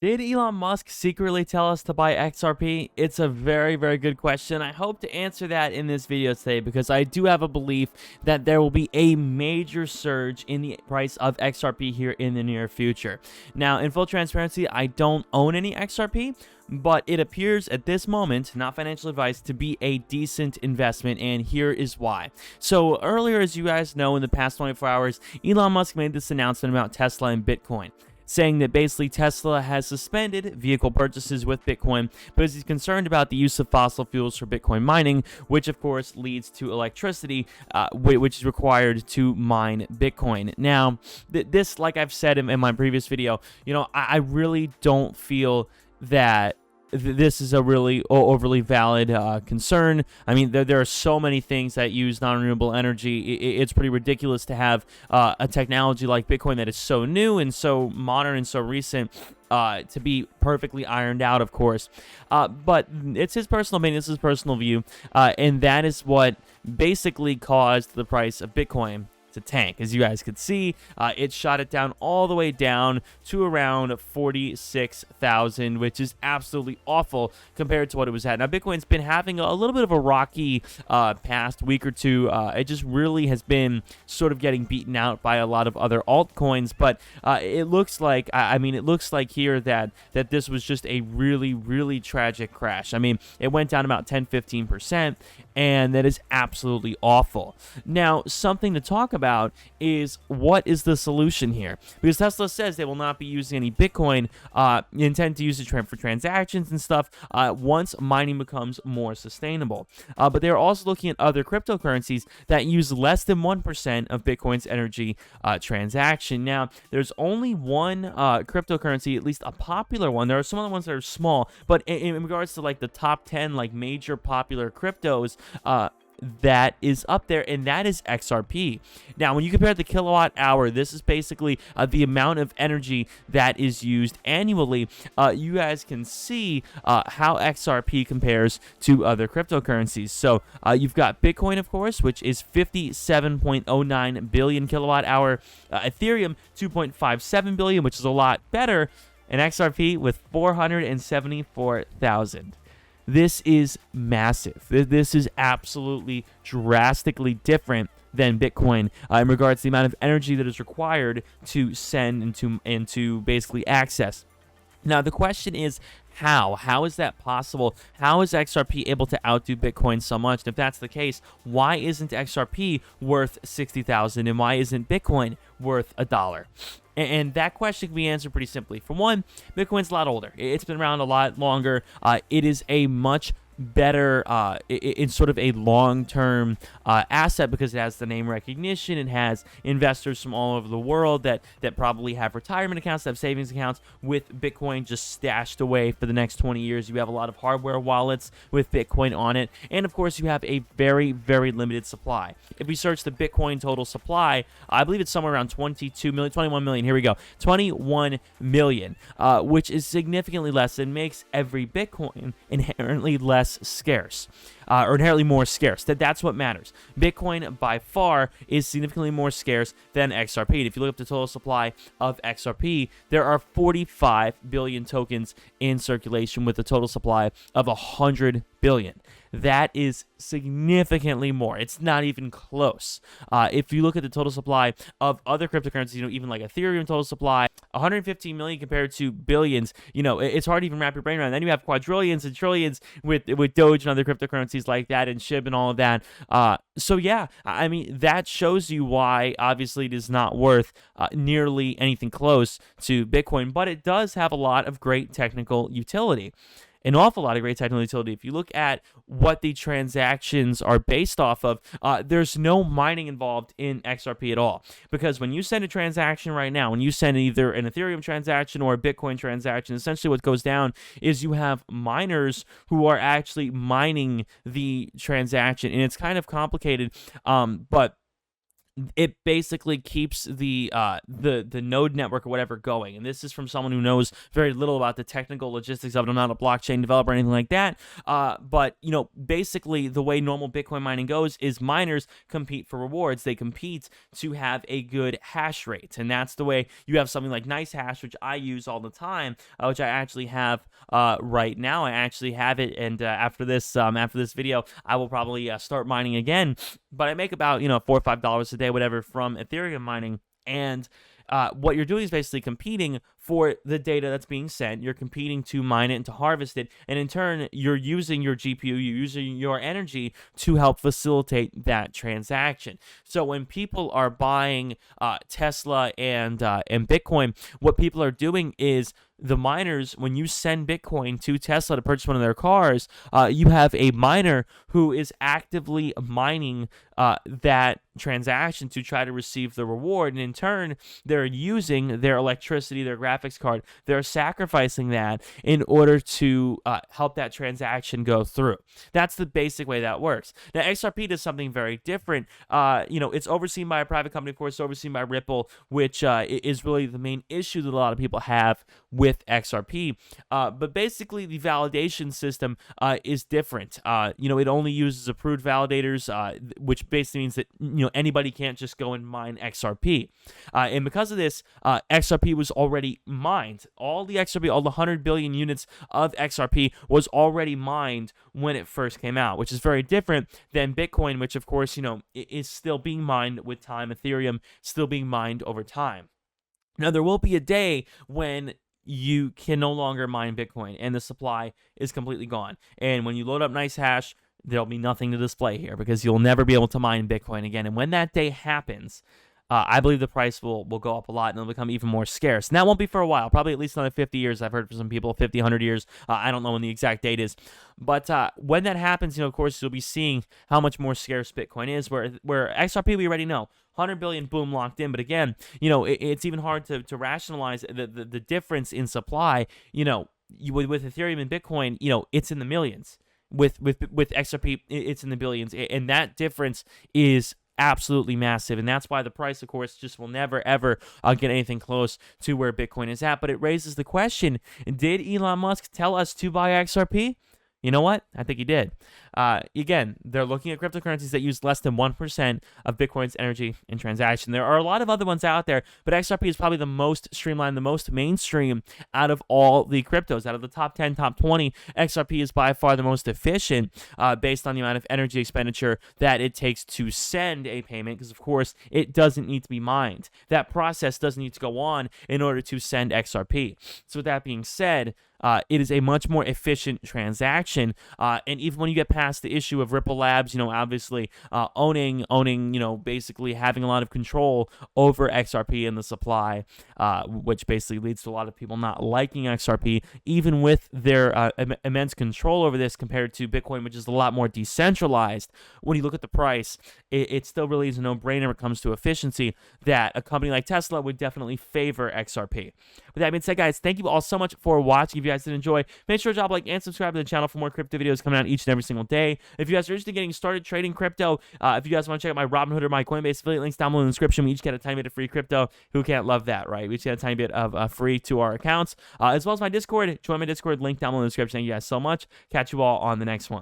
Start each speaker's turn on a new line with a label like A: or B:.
A: Did Elon Musk secretly tell us to buy XRP? It's a very, very good question. I hope to answer that in this video today because I do have a belief that there will be a major surge in the price of XRP here in the near future. Now, in full transparency, I don't own any XRP, but it appears at this moment, not financial advice, to be a decent investment, and here is why. So earlier, as you guys know, in the past 24 hours, Elon Musk made this announcement about Tesla and Bitcoin, saying that basically Tesla has suspended vehicle purchases with Bitcoin because he's concerned about the use of fossil fuels for Bitcoin mining, which of course leads to electricity, which is required to mine Bitcoin. Now, this, like I've said in my previous video, I really don't feel that this is a really overly valid concern. I mean, there are so many things that use non-renewable energy. It's pretty ridiculous to have a technology like Bitcoin that is so new and so modern and so recent to be perfectly ironed out, of course. But it's his personal opinion, it's his personal view, and that is what basically caused the price of Bitcoin to tank. As you guys could see, it shot it down all the way down to around 46,000, which is absolutely awful compared to what it was at. Now, Bitcoin's been having a little bit of a rocky past week or two. It just really has been sort of getting beaten out by a lot of other altcoins, but it looks like, it looks like here that this was just a really, really tragic crash. I mean, it went down about 10-15%, and that is absolutely awful. Now, something to talk about is, what is the solution here? Because Tesla says they will not be using any Bitcoin, intend to use it for transactions and stuff once mining becomes more sustainable. But they're also looking at other cryptocurrencies that use less than 1% of Bitcoin's energy transaction. Now, there's only one cryptocurrency, at least a popular one. There are some other ones that are small, but in regards to like the top 10 like major popular cryptos, that is up there, and that is XRP. Now, when you compare the kilowatt hour, this is basically the amount of energy that is used annually. You guys can see how XRP compares to other cryptocurrencies. So you've got Bitcoin, of course, which is 57.09 billion kilowatt hour, Ethereum 2.57 billion, which is a lot better, and XRP with 474,000. This is massive. This is absolutely drastically different than Bitcoin in regards to the amount of energy that is required to send and to basically access. Now, the question is, how? How is that possible? How is XRP able to outdo Bitcoin so much? And if that's the case, why isn't XRP worth 60,000 and why isn't Bitcoin worth $1? And that question can be answered pretty simply. For one, Bitcoin's a lot older. It's been around a lot longer. It is a much better in sort of a long-term asset because it has the name recognition. It has investors from all over the world that probably have retirement accounts, that have savings accounts with Bitcoin just stashed away for the next 20 years. You have a lot of hardware wallets with Bitcoin on it, and of course you have a very, very limited supply. If we search the Bitcoin total supply, I believe it's somewhere around 22 million, 21 million. Here we go, 21 million, which is significantly less and makes every Bitcoin inherently less scarce, or inherently more scarce. That's what matters. Bitcoin by far is significantly more scarce than XRP. And if you look up the total supply of XRP, there are 45 billion tokens in circulation with a total supply of 100 billion. That is significantly more. It's not even close. If you look at the total supply of other cryptocurrencies, even like Ethereum total supply, 115 million compared to billions, it's hard to even wrap your brain around. Then you have quadrillions and trillions with Doge and other cryptocurrencies like that, and SHIB and all of that. So yeah, I mean, that shows you why obviously it is not worth nearly anything close to Bitcoin, but it does have a lot of great technical utility. An awful lot of great technical utility. If you look at what the transactions are based off of, there's no mining involved in XRP at all. Because when you send a transaction right now, when you send either an Ethereum transaction or a Bitcoin transaction, essentially what goes down is you have miners who are actually mining the transaction. And it's kind of complicated, but it basically keeps the node network or whatever going. And this is from someone who knows very little about the technical logistics of it. I'm not a blockchain developer or anything like that. But basically the way normal Bitcoin mining goes is miners compete for rewards. They compete to have a good hash rate, and that's the way you have something like Nice Hash, which I use all the time, which I actually have right now. I actually have it, and after this video, I will probably start mining again. But I make about $4 or $5 a day, whatever, from Ethereum mining. And what you're doing is basically competing for the data that's being sent. You're competing to mine it and to harvest it. And in turn, you're using your GPU, you're using your energy to help facilitate that transaction. So when people are buying Tesla and Bitcoin, what people are doing is the miners, when you send Bitcoin to Tesla to purchase one of their cars, you have a miner who is actively mining that transaction to try to receive the reward. And in turn, they're using their electricity, their graphics card, they're sacrificing that in order to help that transaction go through. That's the basic way that works. Now, XRP does something very different. It's overseen by a private company, of course, overseen by Ripple, which is really the main issue that a lot of people have with XRP. But basically, the validation system is different. It only uses approved validators, which basically means that anybody can't just go and mine XRP. And because of this, XRP was already mined. All the XRP, all the 100 billion units of XRP was already mined when it first came out, which is very different than Bitcoin, which of course, is still being mined with time. Ethereum still being mined over time. Now, there will be a day when you can no longer mine Bitcoin and the supply is completely gone. And when you load up Nice Hash, there'll be nothing to display here because you'll never be able to mine Bitcoin again. And when that day happens, I believe the price will go up a lot and it'll become even more scarce. And that won't be for a while, probably at least another 50 years. I've heard from some people 50, 100 years. I don't know when the exact date is. But when that happens, of course, you'll be seeing how much more scarce Bitcoin is, where XRP, we already know. 100 billion, boom, locked in. But again, it's even hard to rationalize the difference in supply. With Ethereum and Bitcoin, it's in the millions. With XRP, it's in the billions. And that difference is absolutely massive, and that's why the price, of course, just will never ever get anything close to where Bitcoin is at. But it raises the question, did Elon Musk tell us to buy XRP? You know what? I think he did. Again, they're looking at cryptocurrencies that use less than 1% of Bitcoin's energy in transaction. There are a lot of other ones out there, but XRP is probably the most streamlined, the most mainstream out of all the cryptos. Out of the top 10, top 20, XRP is by far the most efficient based on the amount of energy expenditure that it takes to send a payment, because, of course, it doesn't need to be mined. That process doesn't need to go on in order to send XRP. So with that being said, it is a much more efficient transaction, and even when you get past the issue of Ripple Labs, obviously owning, basically having a lot of control over XRP and the supply, which basically leads to a lot of people not liking XRP, even with their immense control over this compared to Bitcoin, which is a lot more decentralized. When you look at the price, it still really is a no-brainer when it comes to efficiency that a company like Tesla would definitely favor XRP. With that being said, guys, thank you all so much for watching. If you guys did enjoy, make sure to drop a like and subscribe to the channel for more crypto videos coming out each and every single day. If you guys are interested in getting started trading crypto, if you guys want to check out my Robinhood or my Coinbase affiliate links down below in the description, we each get a tiny bit of free crypto. Who can't love that, right? We each get a tiny bit of free to our accounts, as well as my Discord. Join my Discord, link down below in the description. Thank you guys so much. Catch you all on the next one.